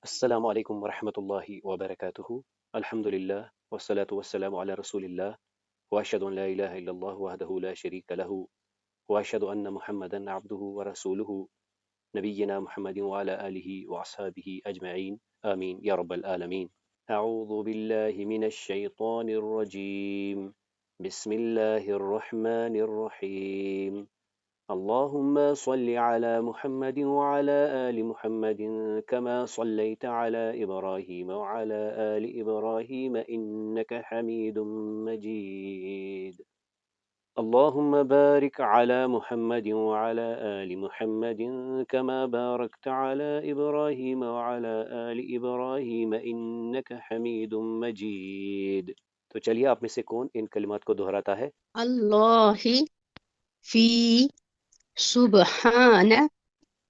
السلام علیکم ورحمۃ اللہ وبرکاتہ۔ الحمد للہ والصلاة والسلام علی رسول اللہ واشهد ان لا الہ الا اللہ وحدہ لا شریک لہ واشهد ان محمدا عبدہ ورسولہ نبینا محمد وعلى آلہ واصحابہ اجمعین آمین یا رب العالمین۔ اعوذ باللہ من الشیطان الرجیم، بسم اللہ الرحمن الرحیم۔ اللهم صل على محمد وعلى آل محمد كما صليت على إبراهيم وعلى آل إبراهيم إنك حميد مجيد. اللهم بارك على محمد وعلى آل محمد كما باركت على إبراهيم وعلى آل إبراهيم إنك حميد مجيد۔ تو چلیے آپ میں سے کون ان کلمات کو دہراتا ہے؟ اللہ فی سبحان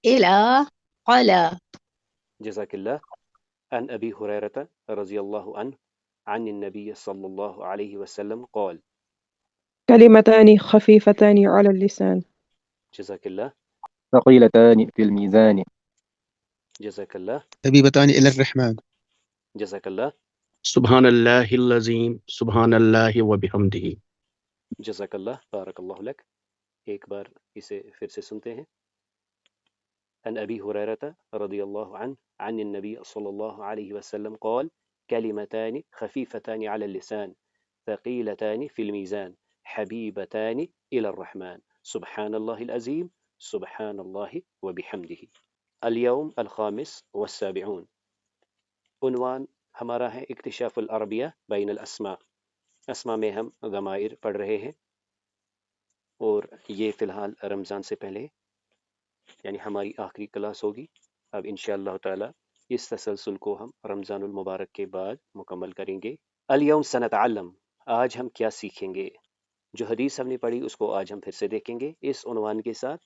الہ علا۔ جزاک اللہ۔ عن أبي هريرة رضي الله عنه عن النبي صلى الله عليه وسلم قال. كلمتان خفيفتان على اللسان جزاك الله. ثقيلتان في الميزان جزاك الله. حبيبتان إلى الرحمن. جزاك الله. سبحان اللہ العظیم سبحان اللہ وبحمدہ۔ جزاك الله. بارك الله لك۔ ایک بار اسے پھر سے سنتے ہیں۔ عن أبي هريرة رضي الله عنه عن النبي صلى الله عليه وسلم قال: كلمتان خفيفتان على اللسان ثقيلتان في الميزان حبيبتان إلى الرحمن سبحان الله العظيم سبحان الله وبحمده۔ اليوم الخامس والسابعون۔ عنوان ہمارا ہے اکتشاف العربیہ بین الاسماء۔ اسماء میں ہم ضمائر پڑھ رہے ہیں، اور یہ فی الحال رمضان سے پہلے یعنی ہماری آخری کلاس ہوگی۔ اب انشاءاللہ تعالی اس تسلسل کو ہم رمضان المبارک کے بعد مکمل کریں گے۔ الیوم سنتعلم، آج ہم کیا سیکھیں گے؟ جو حدیث ہم نے پڑھی اس کو آج ہم پھر سے دیکھیں گے اس عنوان کے ساتھ: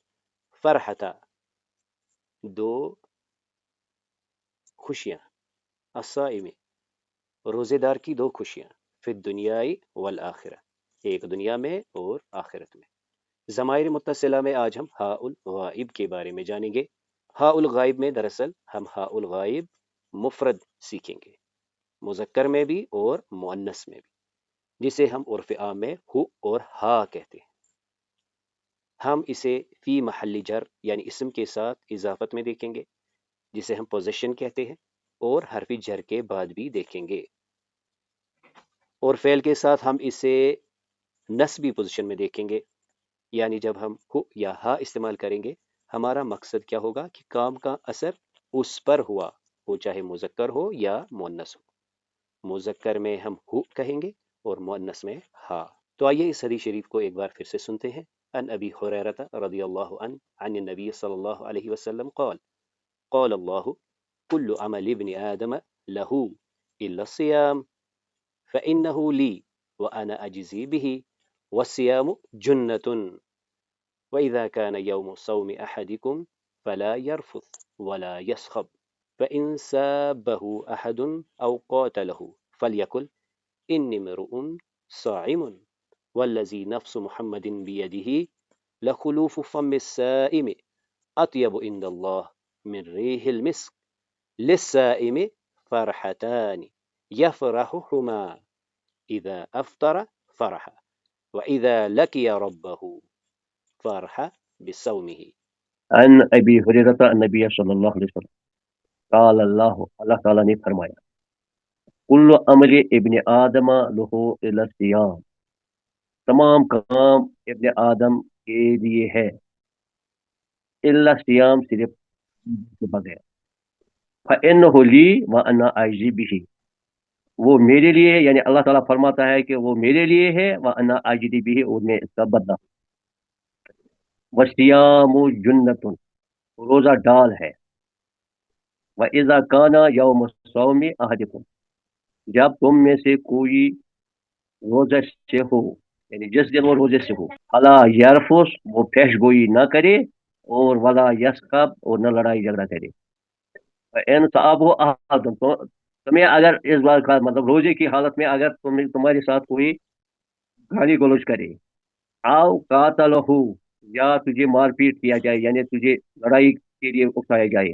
فرحتا، دو خوشیاں، الصائم، روزے دار کی دو خوشیاں، فی الدنیا والآخرہ، ایک دنیا میں اور آخرت میں۔ ضمائر متصلہ میں آج ہم ہاء الغائب کے بارے میں جانیں گے۔ ہاء الغائب میں دراصل ہم ہاء الغائب مفرد سیکھیں گے، مذکر میں بھی اور مؤنث میں بھی، جسے ہم عرف عام میں ہو اور ہا کہتے ہیں۔ ہم اسے فی محل جر یعنی اسم کے ساتھ اضافت میں دیکھیں گے، جسے ہم پوزیشن کہتے ہیں، اور حرف جر کے بعد بھی دیکھیں گے۔ اور فعل کے ساتھ ہم اسے نسبی پوزیشن میں دیکھیں گے، یعنی جب ہم ہو یا ہا استعمال کریں گے ہمارا مقصد کیا ہوگا کہ کام کا اثر اس پر ہوا، وہ چاہے مذکر ہو یا مؤنث ہو۔ مذکر میں ہم ہو کہیں گے اور مؤنث میں ہا۔ تو آئیے اس حدیث شریف کو ایک بار پھر سے سنتے ہیں۔ ان ابی ہریرہ رضی اللہ عنہ عن النبی صلی اللہ علیہ وسلم قال: قال اللہ كل عمل ابن آدم له إلا الصيام فإنه لي وأنا أجزي به والصيام جنة وإذا كان يوم صوم أحدكم فلا يرفث ولا يصخب فإن سابه أحد أو قاتله فليقل إني امرؤ صائم والذي نفس محمد بيده لخلوف فم السائم أطيب عند الله من ريح المسك للسائم فرحتان يفرحهما إذا أفطر فرح وإذا لقي ربه فرح بصومه۔ عن ابی ہریرہ النبی صلی اللہ علیہ وسلم قال اللہ تعالیٰ نے فرمایا: کل عمل ابن آدم لہو الا الصیام، تمام کام ابن آدم کے لیے ہے، الا الصیام، صرف کے بغیر، فإنہ لی وأنا أجزی بہ، وہ میرے لیے ہے، یعنی اللہ تعالیٰ فرماتا ہے کہ وہ میرے لیے ہے، وأنا أجزی بہ، اور میں اس کا بدلہ۔ والصیام جنۃ، روزہ ڈال ہے۔ وَإِذَا كَانَ يَوْمُ الصَّوْمِ أَحَدِكُمْ، جب تم میں سے کوئی روزے سے ہو، یعنی جس دن وہ روزے سے ہو، فَلَا يَرْفُث، وہ پیش گوئی نہ کرے، اور وَلَا يَسْخَبْ، اور نہ لڑائی جھگڑا کرے۔ فَإِنْ صَابَهُ أَحَدٌ، تو تمہیں اگر اس بات کا مطلب روزے کی حالت میں اگر تمہارے ساتھ کوئی گالی گلوچ کرے، آؤ قاتلہ، یا تجھے مار پیٹ کیا جائے، یعنی تجھے لڑائی کے لیے اکسایا جائے،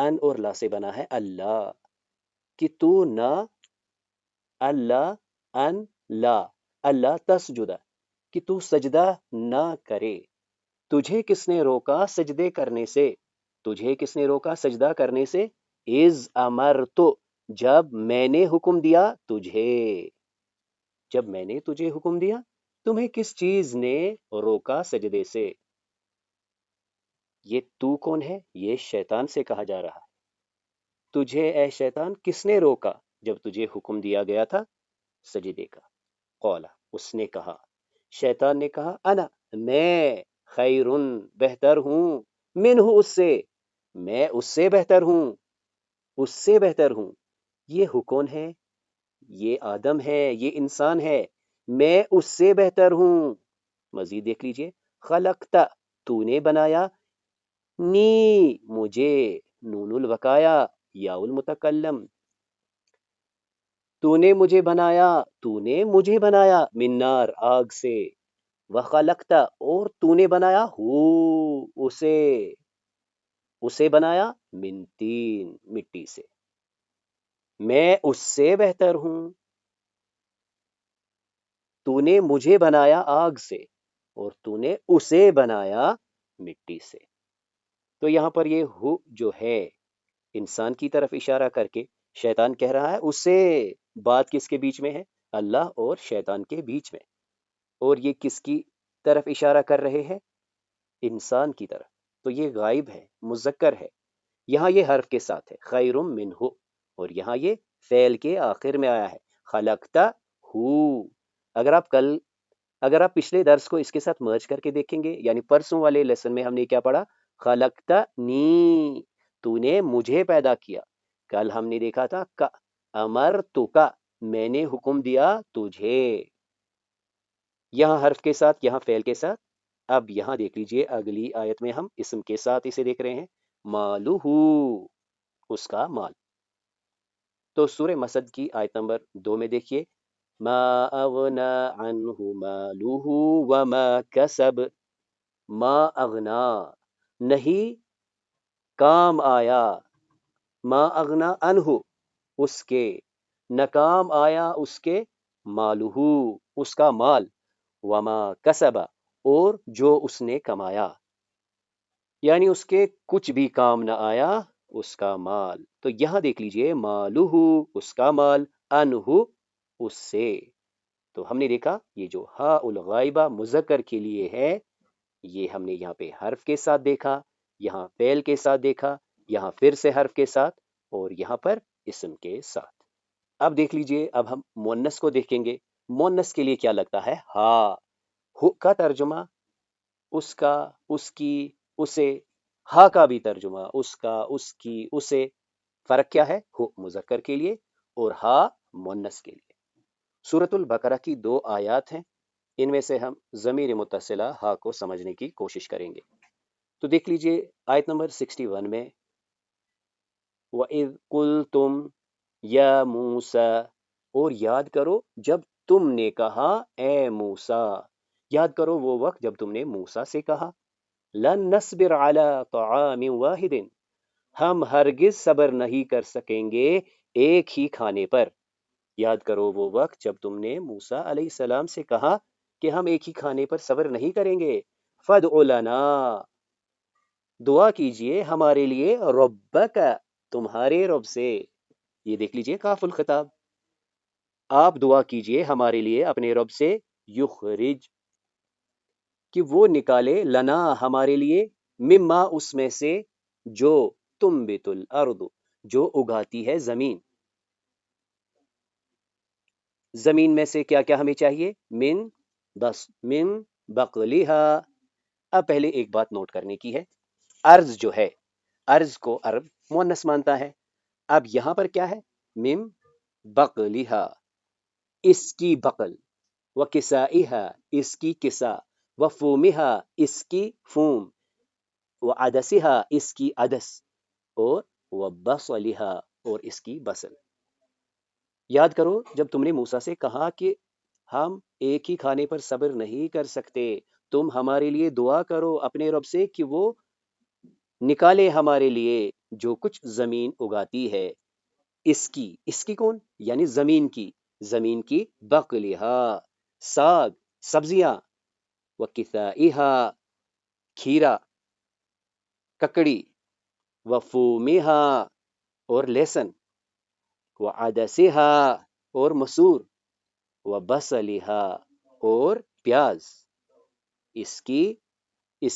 ان اور لا سے بنا ہے اللہ، کہ تو نہ، اللہ ان لا، اللہ تسجدہ، کہ تو سجدہ نہ کرے۔ تجھے کس نے روکا سجدے کرنے سے؟ تجھے کس نے روکا سجدہ کرنے سے؟ اذ امرتو، جب میں نے حکم دیا تجھے، جب میں نے تجھے حکم دیا، تمہیں کس چیز نے روکا سجدے سے؟ یہ تو کون ہے؟ یہ شیطان سے کہا جا رہا ہے۔ تجھے اے شیطان کس نے روکا جب تجھے حکم دیا گیا تھا سجدے کا؟ قولا، اس نے کہا، شیطان نے کہا، انا، میں، خیرن، بہتر ہوں، منہ، اس سے، میں اس سے بہتر ہوں، اس سے بہتر ہوں۔ یہ کون ہے؟ یہ آدم ہے، یہ انسان ہے، میں اس سے بہتر ہوں۔ مزید دیکھ لیجئے، خلقتا، تو نے بنایا، نی، مجھے، نون الوقایا، یا المتکلم، تو نے مجھے بنایا، تو نے مجھے بنایا، من نار، آگ سے، وخلقتا، اور تو نے بنایا، اسے بنایا، من تین، مٹی سے، میں اس سے بہتر ہوں۔ تو نے مجھے بنایا آگ سے اور تو نے اسے بنایا مٹی سے۔ تو یہاں پر یہ ہو جو ہے انسان کی طرف اشارہ کر کے شیطان کہہ رہا ہے اسے، بات کس کے بیچ میں ہے؟ اللہ اور شیطان کے بیچ میں۔ اور یہ کس کی طرف اشارہ کر رہے ہیں؟ انسان کی طرف۔ تو یہ غائب ہے، مذکر ہے، یہاں یہ حرف کے ساتھ ہے، خیرم منہ، اور یہاں یہ فعل کے آخر میں آیا ہے، خلقتا ہو۔ اگر آپ پچھلے درس کو اس کے ساتھ مرج کر کے دیکھیں گے، یعنی پرسوں والے لیسن میں ہم نے کیا پڑھا؟ خلقتا نی، تو نے مجھے پیدا کیا۔ کل ہم نے دیکھا تھا کا، امرتک، میں نے حکم دیا تجھے، یہاں حرف کے ساتھ، یہاں فعل کے ساتھ۔ اب یہاں دیکھ لیجئے اگلی آیت میں ہم اسم کے ساتھ اسے دیکھ رہے ہیں، مالہ، اس کا مال۔ تو سورہ مسد کی آیت نمبر 2 میں دیکھیے، ما اغنا عنہ مالہ وما کسب، ما اغنا، نہیں کام آیا، ما اغنا عنہ، اس کے، نہ کام آیا اس کے، مالہ، اس کا مال، وما کسب، اور جو اس نے کمایا، یعنی اس کے کچھ بھی کام نہ آیا اس کا مال۔ تو یہاں دیکھ لیجئے، مالہ، اس کا مال، انہ، اس سے۔ تو ہم نے دیکھا یہ جو ہاء الغائبہ مذکر کے لیے ہے، یہ ہم نے یہاں پہ حرف کے ساتھ دیکھا، یہاں فعل کے ساتھ دیکھا، یہاں پھر سے حرف کے ساتھ، اور یہاں پر اسم کے ساتھ۔ اب دیکھ لیجئے، اب ہم مؤنث کو دیکھیں گے۔ مؤنث کے لیے کیا لگتا ہے؟ ہا، ہو کا ترجمہ اس کا، اس کی، اسے، ہا کا بھی ترجمہ اس کا، اس کی، اسے۔ فرق کیا ہے؟ ہو مذکر کے لیے اور ہا مؤنث کے لیے۔ سورۃ البقرہ کی 2 آیات ہیں، ان میں سے ہم ضمیر متصلہ ہا کو سمجھنے کی کوشش کریں گے۔ تو دیکھ لیجئے آیت نمبر 61 میں، وَإِذْ قُلْتُمْ یا موسیٰ، اور یاد کرو جب تم نے کہا اے موسیٰ، یاد کرو وہ وقت جب تم نے موسیٰ سے کہا، لن نصبر علی طعام واحد، ہم ہرگز صبر نہیں کر سکیں گے ایک ہی کھانے پر۔ یاد کرو وہ وقت جب تم نے موسیٰ علیہ السلام سے کہا کہ ہم ایک ہی کھانے پر صبر نہیں کریں گے، فادع لنا، دعا کیجئے ہمارے لیے، ربک، تمہارے رب سے۔ یہ دیکھ لیجئے کاف الخطاب، آپ دعا کیجئے ہمارے لیے اپنے رب سے، یخرج، کہ وہ نکالے، لنا، ہمارے لیے، مما، اس میں سے، جو تنبت الارض، جو اگاتی ہے زمین۔ زمین میں سے کیا کیا ہمیں چاہیے؟ من بقلہا۔ اب پہلے ایک بات نوٹ کرنے کی ہے، ارض جو ہے، ارض کو عرب مؤنث مانتا ہے۔ اب یہاں پر کیا ہے؟ من بقلہا، اس کی بقل، وکسائہا، اس کی کسا، وفومہا، اس کی فوم، وعدسہا، اس کی عدس، اور وبصلہا، اور اس کی بصل۔ یاد کرو جب تم نے موسیٰ سے کہا کہ ہم ایک ہی کھانے پر صبر نہیں کر سکتے، تم ہمارے لیے دعا کرو اپنے رب سے کہ وہ نکالے ہمارے لیے جو کچھ زمین اگاتی ہے، اس کی کون؟ یعنی زمین کی بقلہا، ساگ، سبزیاں، وکثائہا، کھیرا، ککڑی، وفومہا، اور لہسن، وعدسہا، اور مسور، وبصلہا، اور پیاز، اس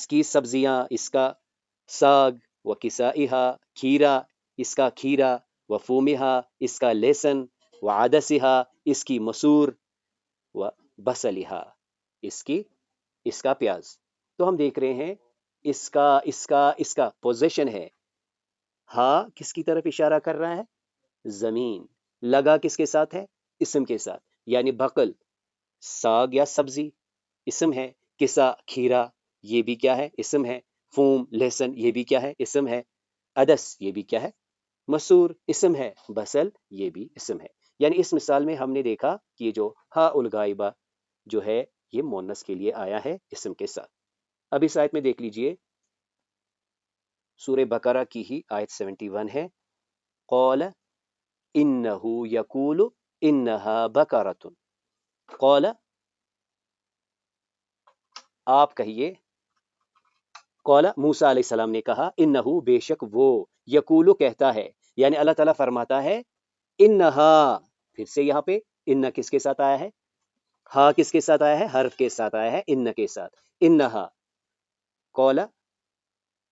کی سبزیاں، اس کا ساگ، وکسائہا، کھیرا، اس کا کھیرا، وفومہا، اس کا لہسن، وعدسہا، اس کی مسور، وبصلہا، اس کا پیاز۔ تو ہم دیکھ رہے ہیں اس کا پوزیشن ہے، ہاں کس کی طرف اشارہ کر رہا ہے؟ زمین۔ لگا کس کے ساتھ ہے؟ اسم کے ساتھ، یعنی بقل، ساگ یا سبزی اسم ہے، کسا کھیرا یہ بھی کیا ہے؟ اسم ہے، فوم لہسن یہ بھی کیا ہے؟ اسم ہے، عدس یہ بھی کیا ہے؟ مسور اسم ہے، بصل یہ بھی اسم ہے۔ یعنی اس مثال میں ہم نے دیکھا کہ یہ جو ہا الغائبہ جو ہے یہ مونس کے لیے آیا ہے اسم کے ساتھ۔ اب اس آیت میں دیکھ لیجئے، سورہ بقرہ کی ہی آیت 71 ہے، قال انہو یقول انہا بقرۃ، قال آپ کہیے، قال موسیٰ علیہ السلام نے کہا، انہو بے شک وہ، یقولو کہتا ہے، یعنی اللہ تعالیٰ فرماتا ہے، انہا، پھر سے یہاں پہ انہ کس کے ساتھ آیا ہے؟ ہاں کس کے ساتھ آیا ہے؟ حرف کے ساتھ آیا ہے، انہ کے ساتھ، انہا، قال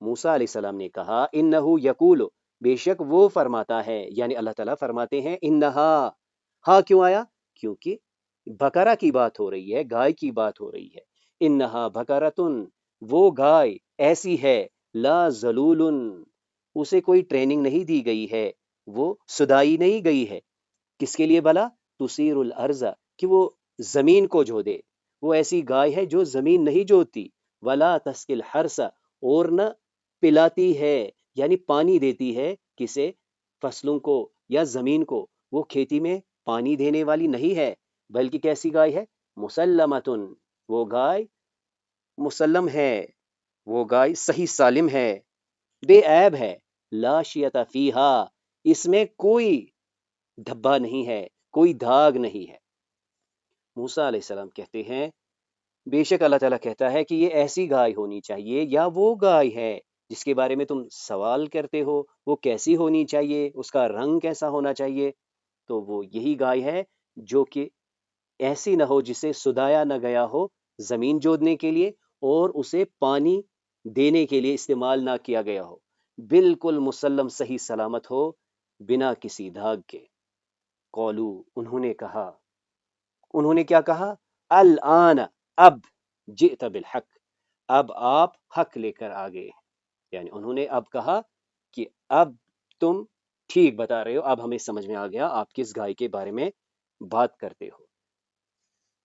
موسیٰ علیہ السلام نے کہا، انہو یقول، بے شک وہ فرماتا ہے، یعنی اللہ تعالیٰ فرماتے ہیں، انہا، ہاں کیوں آیا؟ کیونکہ بقرہ کی بات ہو رہی ہے، گائے کی بات ہو رہی ہے، انہا بقرۃن، وہ گائے ایسی ہے، لا ذلول، اسے کوئی ٹریننگ نہیں دی گئی ہے، وہ سدائی نہیں گئی ہے، کس کے لیے بھلا؟ تثیر الارض، کہ وہ زمین کو جو دے، وہ ایسی گائے ہے جو زمین نہیں جوتی، ولا تسقی الحرث، اور نہ پلاتی ہے، یعنی پانی دیتی ہے کسے؟ فصلوں کو یا زمین کو، وہ کھیتی میں پانی دینے والی نہیں ہے، بلکہ کیسی گائے ہے؟ مسلمتن، وہ گائے مسلم ہے، وہ گائے صحیح سالم ہے، بے عیب ہے، لا شیۃ فیہا، اس میں کوئی دھبا نہیں ہے، کوئی داغ نہیں ہے۔ موسیٰ علیہ السلام کہتے ہیں، بے شک اللہ تعالیٰ کہتا ہے کہ یہ ایسی گائے ہونی چاہیے، یا وہ گائے ہے جس کے بارے میں تم سوال کرتے ہو، وہ کیسی ہونی چاہیے، اس کا رنگ کیسا ہونا چاہیے، تو وہ یہی گائے ہے جو کہ ایسی نہ ہو جسے سدایا نہ گیا ہو زمین جوتنے کے لیے، اور اسے پانی دینے کے لیے استعمال نہ کیا گیا ہو، بالکل مسلم صحیح سلامت ہو، بنا کسی داغ کے۔ قولو، انہوں نے کہا، انہوں نے کیا کہا؟ الآن، اب، جئت بالحق، اب آپ حق لے کر آ گئے، یعنی انہوں نے اب کہا کہ اب تم ٹھیک بتا رہے ہو، اب ہمیں سمجھ میں آ گیا آپ کس گائے کے بارے میں بات کرتے ہو۔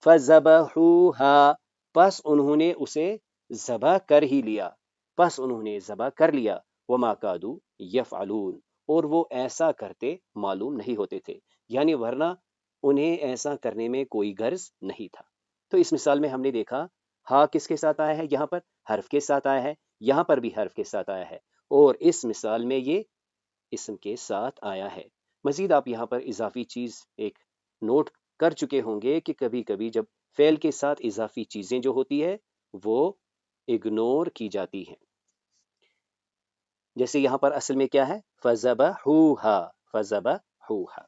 فَذَبَحُوهَا، پس انہوں نے اسے ذبح کر ہی لیا، پس انہوں نے ذبح کر لیا، وَمَا كَادُوا يَفْعَلُونَ، اور وہ ایسا کرتے معلوم نہیں ہوتے تھے، یعنی ورنہ انہیں ایسا کرنے میں کوئی غرض نہیں تھا۔ تو اس مثال میں ہم نے دیکھا، ہاں کس کے ساتھ آیا ہے؟ یہاں پر حرف کے ساتھ آیا ہے، یہاں پر بھی حرف کے ساتھ آیا ہے، اور اس مثال میں یہ اسم کے ساتھ آیا ہے۔ مزید آپ یہاں پر اضافی چیز ایک نوٹ کر چکے ہوں گے کہ کبھی کبھی جب فعل کے ساتھ اضافی چیزیں جو ہوتی ہے وہ اگنور کی جاتی ہیں، جیسے یہاں پر اصل میں کیا ہے؟ فَذَبَحُوهَا، فَذَبَحُوهَا۔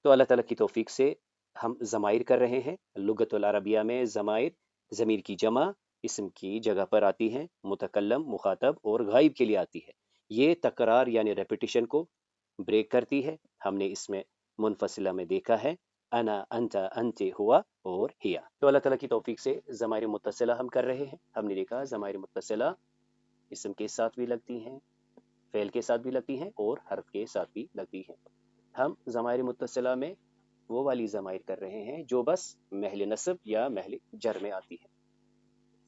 تو اللہ تعالیٰ کی توفیق سے ہم ضمائر کر رہے ہیں۔ لغت العربیہ میں ضمائر ضمیر کی جمع اسم کی جگہ پر آتی ہیں، متکلم، مخاطب اور غائب کے لیے آتی ہے۔ یہ تکرار یعنی ریپیٹیشن کو بریک کرتی ہے، ہم نے اس میں منفصلہ میں دیکھا ہے، انا، انت، انت، ہوا اور ہیا۔ تو اللہ تعالیٰ کی توفیق سے ضمائر متصلہ ہم کر رہے ہیں۔ ہم نے دیکھا ضمائر متصلہ اسم کے ساتھ بھی لگتی ہیں، فعل کے ساتھ بھی لگتی ہیں اور حرف کے ساتھ بھی لگتی ہیں۔ ہم ضمائر متصلہ میں وہ والی ضمائر کر رہے ہیں جو بس محل نصب یا محل جر میں آتی ہے۔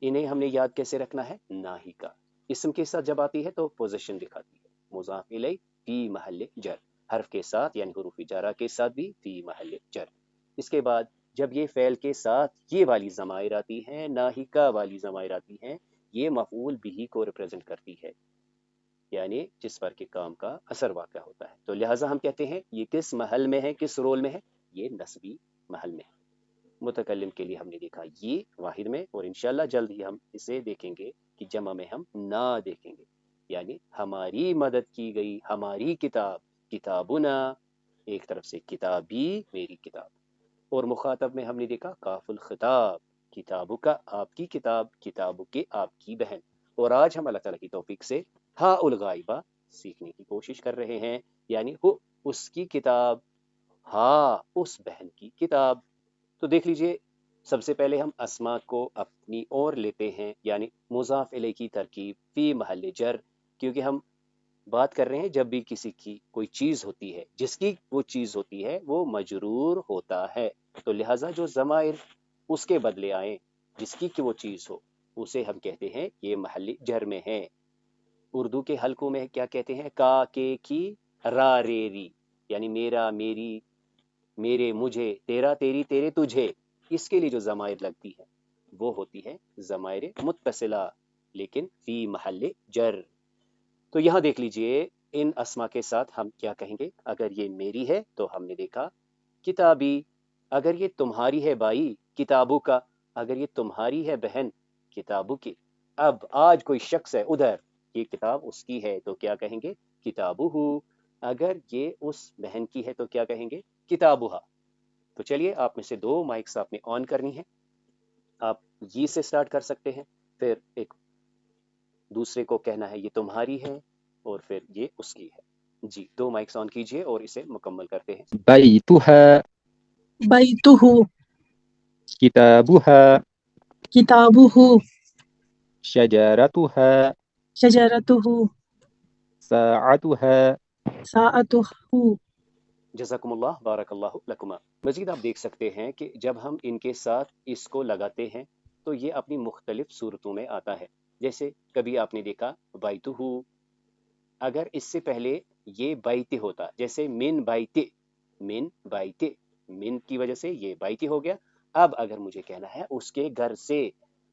انہیں ہم نے یاد کیسے رکھنا ہے؟ ناہیکا، اسم کے ساتھ جب آتی ہے تو پوزیشن دکھاتی ہے، مضاف الیہ فی محل جر، حرف کے ساتھ یعنی حروف جارہ کے ساتھ بھی فی محل جر۔ اس کے بعد جب یہ فعل کے ساتھ یہ والی ضمائر آتی ہیں، ناہیکا والی ضمائر آتی ہیں، یہ مفعول بہ کو ریپرزینٹ کرتی ہے۔ یعنی جس پر کہ کام کا اثر واقع ہوتا ہے. تو لہٰذا ہم کہتے ہیں یہ کس محل میں ہے، کس رول میں ہے؟ یہ نسبی محل میں ہے. متکلم کے لیے ہم نے دیکھا یہ واحد میں، اور انشاءاللہ جلد ہی ہم اسے دیکھیں گے کہ جمع میں ہم نہ دیکھیں گے. یعنی ہماری مدد کی گئی، ہماری کتاب، کتابنا، ایک طرف سے کتابی، میری کتاب. اور مخاطب میں ہم نے دیکھا کاف الخطاب، کتابو کا، آپ کی کتاب، کتابو کے، آپ کی بہن. اور آج ہم اللہ تعالیٰ کی توفیق سے ہا الغائبہ سیکھنے کی کوشش کر رہے ہیں، یعنی ہو اس کی کتاب، ہا اس بہن کی کتاب. تو دیکھ لیجئے سب سے پہلے ہم اسما کو اپنی اور لیتے ہیں، یعنی مضاف الیہ کی ترکیب فی محل جر، کیونکہ ہم بات کر رہے ہیں جب بھی کسی کی کوئی چیز ہوتی ہے، جس کی وہ چیز ہوتی ہے وہ مجرور ہوتا ہے. تو لہٰذا جو ضمائر اس کے بدلے آئیں، جس کی وہ چیز ہو، اسے ہم کہتے ہیں یہ محل جر میں ہے. اردو کے حلقوں میں کیا کہتے ہیں؟ کا، کے، کی، را، رے، ری، یعنی میرا، میری، میرے، مجھے، تیرا، تیری، تیرے، تجھے. اس کے لیے جو ضمائر لگتی ہے وہ ہوتی ہے ضمائر متصلہ، لیکن فی محل جر. تو یہاں دیکھ لیجئے ان اسما کے ساتھ ہم کیا کہیں گے. اگر یہ میری ہے تو ہم نے دیکھا کتابی، اگر یہ تمہاری ہے بھائی، کتابو کا، اگر یہ تمہاری ہے بہن، کتابو کی. اب آج کوئی شخص ہے ادھر، یہ کتاب اس کی ہے تو کیا کہیں گے؟ کتابو ہو. اگر یہ اس بہن کی ہے تو کیا کہیں گے؟ کتابوہا. تو چلیے آپ میں سے 2 مائکس آپ نے آن کرنی ہے، آپ یہ سے سٹارٹ کر سکتے ہیں، پھر ایک دوسرے کو کہنا ہے یہ تمہاری ہے اور پھر یہ اس کی ہے. جی 2 مائکس آن کیجئے اور اسے مکمل کرتے ہیں. بیتها، بیتہ، کتابها، کتابہ، شجرتها، شجرتہ، ساعتها. ساعتہ. جزاکم اللہ، بارک اللہ لکما. مزید آپ دیکھ سکتے ہیں کہ جب ہم ان کے ساتھ اس کو لگاتے ہیں تو یہ اپنی مختلف صورتوں میں آتا ہے. جیسے کبھی آپ نے دیکھا بیتہ، اگر اس سے پہلے یہ بیت ہوتا، جیسے من بیت، من بیت، من کی وجہ سے یہ بیت ہو گیا. اب اگر مجھے کہنا ہے اس کے گھر سے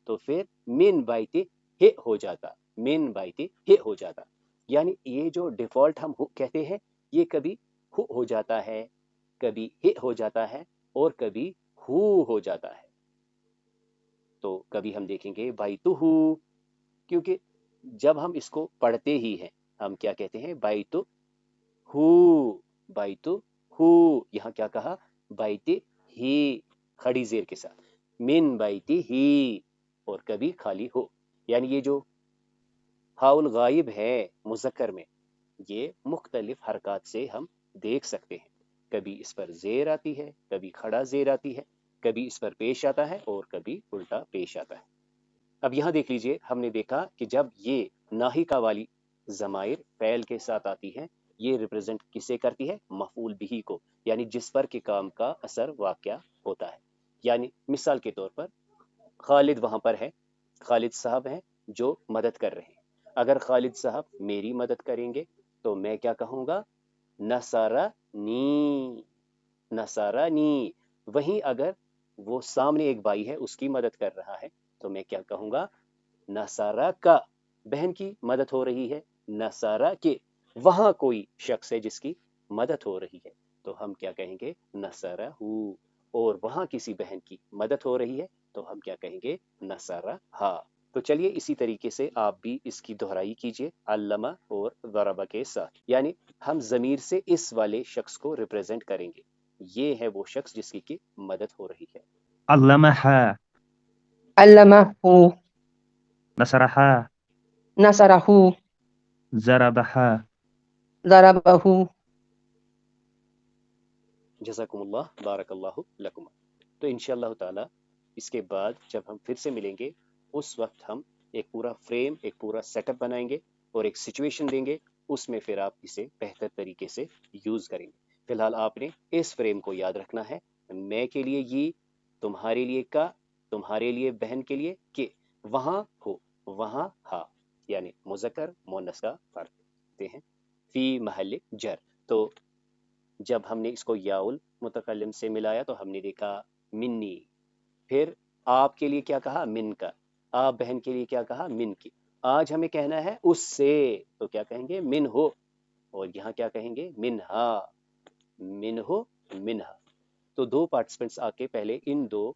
تو پھر من بیت ہی ہو جاتا، من بیت ہی ہو جاتا. یعنی یہ جو ڈیفالٹ ہم کہتے ہیں یہ کبھی ہو جاتا ہے، کبھی ہی ہو جاتا ہے، اور کبھی ہو جاتا ہے. تو کبھی ہم دیکھیں گے بیتہ، کیونکہ جب ہم اس کو پڑھتے ہی ہیں ہم کیا کہتے ہیں؟ بیتہ ہو، بیتہ ہو. یہاں کیا کہا؟ بیت ہی، کھڑی زیر کے ساتھ، من بیت ہی، اور کبھی خالی ہو. یعنی یہ جو ہاء الغائب ہے مذکر میں، یہ مختلف حرکات سے ہم دیکھ سکتے ہیں. کبھی اس پر زیر آتی ہے، کبھی کھڑا زیر آتی ہے، کبھی اس پر پیش آتا ہے اور کبھی الٹا پیش آتا ہے. اب یہاں دیکھ لیجئے ہم نے دیکھا کہ جب یہ ناہیکہ والی ضمائر فعل کے ساتھ آتی ہیں، یہ ریپرزینٹ کسے کرتی ہے؟ مفعول بہی کو، یعنی جس پر کہ کام کا اثر واقع ہوتا ہے. یعنی مثال کے طور پر خالد وہاں پر ہے، خالد صاحب ہیں جو مدد کر رہے ہیں. اگر خالد صاحب میری مدد کریں گے تو میں کیا کہوں گا؟ نصرنی، نصرنی. وہیں اگر وہ سامنے ایک بھائی ہے اس کی مدد کر رہا ہے تو میں کیا کہوں گا؟ نصرکا. بہن کی مدد ہو رہی ہے، نصرکے. وہاں کوئی شخص ہے جس کی مدد ہو رہی ہے تو ہم کیا کہیں گے؟ نصرہو. اور وہاں کسی بہن کی مدد ہو رہی ہے تو ہم کیا کہیں گے؟ نصرہا. تو چلیے اسی طریقے سے آپ بھی اس کی دہرائی کیجئے علمہ اور ضربہ کے ساتھ. یعنی ہم ضمیر سے اس والے شخص کو ریپرزینٹ کریں گے، یہ ہے وہ شخص جس کی مدد ہو رہی ہے. علمها، علمہ، نصرها، نصرہ، ضربها. ضربہ. جزاکم اللہ، بارک اللہ لکم. تو انشاءاللہ تعالی اس کے بعد جب ہم پھر سے ملیں گے اس وقت ہم ایک پورا فریم، ایک پورا سیٹ اپ بنائیں گے اور ایک سچویشن دیں گے، اس میں پھر آپ اسے بہتر طریقے سے یوز کریں گے. فی الحال آپ نے اس فریم کو یاد رکھنا ہے، میں کے لیے یہ، تمہارے لیے کا، تمہارے لیے بہن کے لیے کہ، وہاں ہو، وہاں ہا، یعنی مذکر مؤنث کا فرق کرتے ہیں فی محل جر. تو جب ہم نے اس کو یا المتکلم سے ملایا تو ہم نے دیکھا منی. پھر آپ کے لیے کیا کہا؟ من کا. آپ بہن کے لیے کیا کہا؟ من کی. آج ہمیں کہنا ہے اس سے، تو کیا کہیں گے؟ من ہو، اور یہاں کیا کہیں گے؟ منہا، من ہو منہا۔ تو دو پارٹیسپنٹس آ کے پہلے ان دو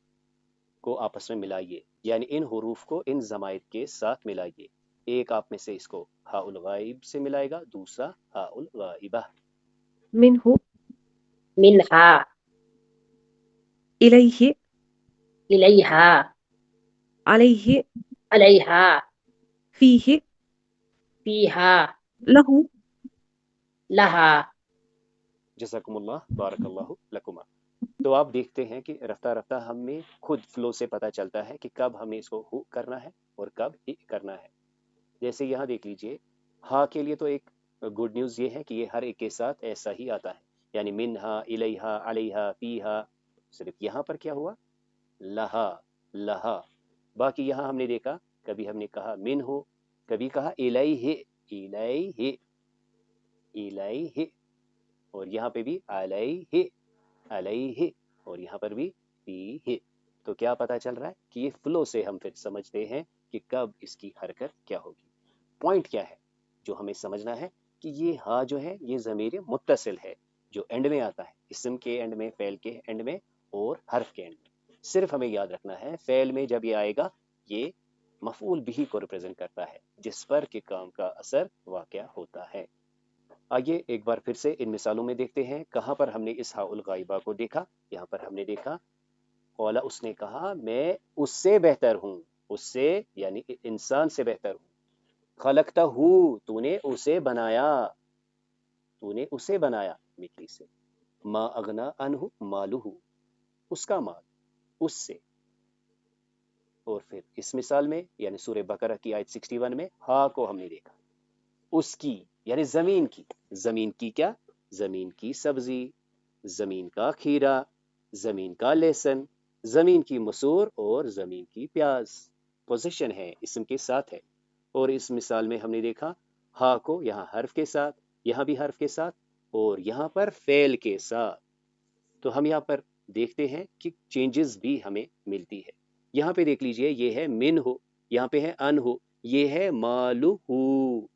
کو آپس میں ملائیے، یعنی ان حروف کو ان ضمائر کے ساتھ ملائیے۔ ایک آپ میں سے اس کو ہاء الغائب سے ملائے گا، دوسرا ہاء الغائبہ۔ منه منها، إليه إليها، عليه عليها، فيه فيها، له لها۔ جزاکم اللہ، بارک اللہ لکما۔ تو آپ دیکھتے ہیں کہ رفتہ رفتہ ہمیں خود فلو سے پتہ چلتا ہے کہ کب ہمیں اس کو ہو کرنا ہے اور کب ہی کرنا ہے۔ جیسے یہاں دیکھ لیجئے، ہا کے لیے تو ایک گڈ نیوز یہ ہے کہ یہ ہر ایک کے ساتھ ایسا ہی آتا ہے، یعنی منہا، الیہا، علیہا، فیہا۔ صرف یہاں پر کیا ہوا؟ لہا، لہا۔ باقی یہاں ہم نے دیکھا، کبھی ہم نے کہا من ہو، کبھی کہا الیہ، الیہ، الیہ، اور یہاں پہ بھی علیہ، علیہ، اور یہاں پر بھی فیہ۔ تو کیا پتہ چل رہا ہے کہ یہ فلو سے ہم پھر سمجھتے ہیں کہ کب اس کی حرکت کیا ہوگی۔ پوائنٹ کیا ہے جو ہمیں سمجھنا ہے کہ یہ ہا جو ہے یہ ضمیر متصل ہے جو اینڈ میں آتا ہے، اسم کے اینڈ میں، فعل کے اینڈ میں اور حرف کے اینڈ میں۔ صرف ہمیں یاد رکھنا ہے فعل میں جب یہ آئے گا یہ مفعول بھی کو ریپرزینٹ کرتا ہے، جس پر کہ کام کا اثر واقع ہوتا ہے۔ آئیے ایک بار پھر سے ان مثالوں میں دیکھتے ہیں کہاں پر ہم نے اس ہاء الغائبہ کو دیکھا۔ یہاں پر ہم نے دیکھا قولا، اس نے کہا میں اس سے بہتر ہوں، اس سے یعنی انسان سے بہتر ہوں۔ خلقتہ، تو نے اسے بنایا، تو نے اسے بنایا مٹی سے۔ ما اغنا عنہ مالہ، اس کا مال اس سے۔ اور پھر اس مثال میں یعنی سورہ بقرہ کی آیت 61 میں ہا کو ہم نے دیکھا، اس کی یعنی زمین کی، زمین کی کیا؟ زمین کی سبزی، زمین کا کھیرا، زمین کا لہسن، زمین کی مسور اور زمین کی پیاز۔ پوزیشن ہے، اسم کے ساتھ ہے۔ اور اس مثال میں ہم نے دیکھا ہا کو یہاں حرف کے ساتھ، یہاں بھی حرف کے ساتھ، اور یہاں پر فعل کے ساتھ۔ تو ہم یہاں پر دیکھتے ہیں کہ چینجز بھی ہمیں ملتی ہے۔ یہاں پہ دیکھ لیجئے یہ ہے من ہو، یہاں پہ ہے ان ہو، یہ ہے مالو ہو،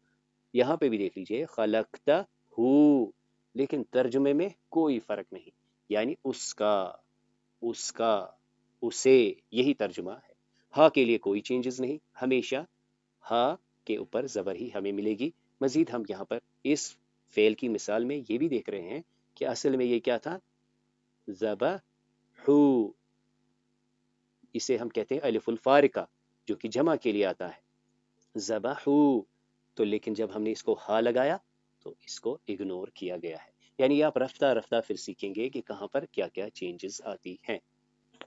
یہاں پہ بھی دیکھ لیجئے خلقتہ ہو، لیکن ترجمے میں کوئی فرق نہیں، یعنی اس کا، اس کا، اسے، یہی ترجمہ ہے۔ ہا کے لیے کوئی چینجز نہیں، ہمیشہ ہا کے اوپر زبر ہی ہمیں ملے گی۔ مزید ہم یہاں پر اس فعل کی مثال میں یہ بھی دیکھ رہے ہیں کہ اصل میں یہ کیا تھا؟ ذبحو، اسے ہم کہتے ہیں الف الفارقہ جو کہ جمع کے لیے آتا ہے، ذبحو۔ تو لیکن جب ہم نے اس کو ہا لگایا تو اس کو اگنور کیا گیا ہے، یعنی آپ رفتہ رفتہ پھر سیکھیں گے کہ کہاں پر کیا کیا چینجز آتی ہیں۔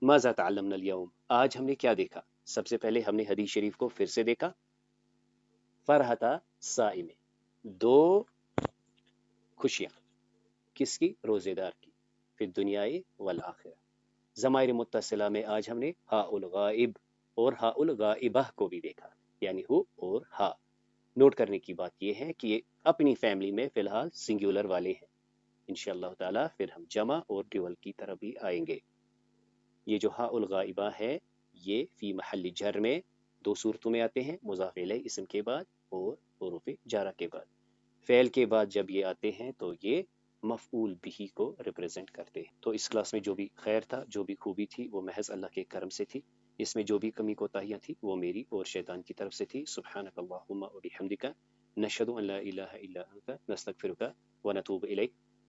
ماذا تعلمنا اليوم، آج ہم نے کیا دیکھا؟ سب سے پہلے ہم نے حدیث شریف کو پھر سے دیکھا، فرحتا صائم، دو خوشیاں، کس کی؟ روزے دار کی، پھر دنیائی والآخرہ۔ ضمائر متصلہ میں آج ہم نے ہاء الغائب اور ہاء الغائبہ کو بھی دیکھا، یعنی ہو اور ہا۔ نوٹ کرنے کی بات یہ ہے کہ یہ اپنی فیملی میں فی الحال سنگولر والے ہیں، انشاءاللہ تعالیٰ پھر ہم جمع اور ڈیول کی طرف بھی آئیں گے۔ یہ جو ہاء الغائبہ ہے یہ فی محل جر میں دو صورتوں میں آتے ہیں، مضاف الیہ اسم کے بعد اور حروف جارہ کے بعد۔ فعل کے بعد جب یہ آتے ہیں تو یہ مفعول بہ کو ریپرزینٹ کرتے ہیں۔ تو اس کلاس میں جو بھی خیر تھا، جو بھی خوبی تھی، وہ محض اللہ کے کرم سے تھی۔ اس میں جو بھی کمی کوتاہیاں تھی وہ میری اور شیطان کی طرف سے تھی۔ سبحانک اللہم و بحمدک، نشہد ان لا الہ الا انت، نستغفرک و نتوب الیک۔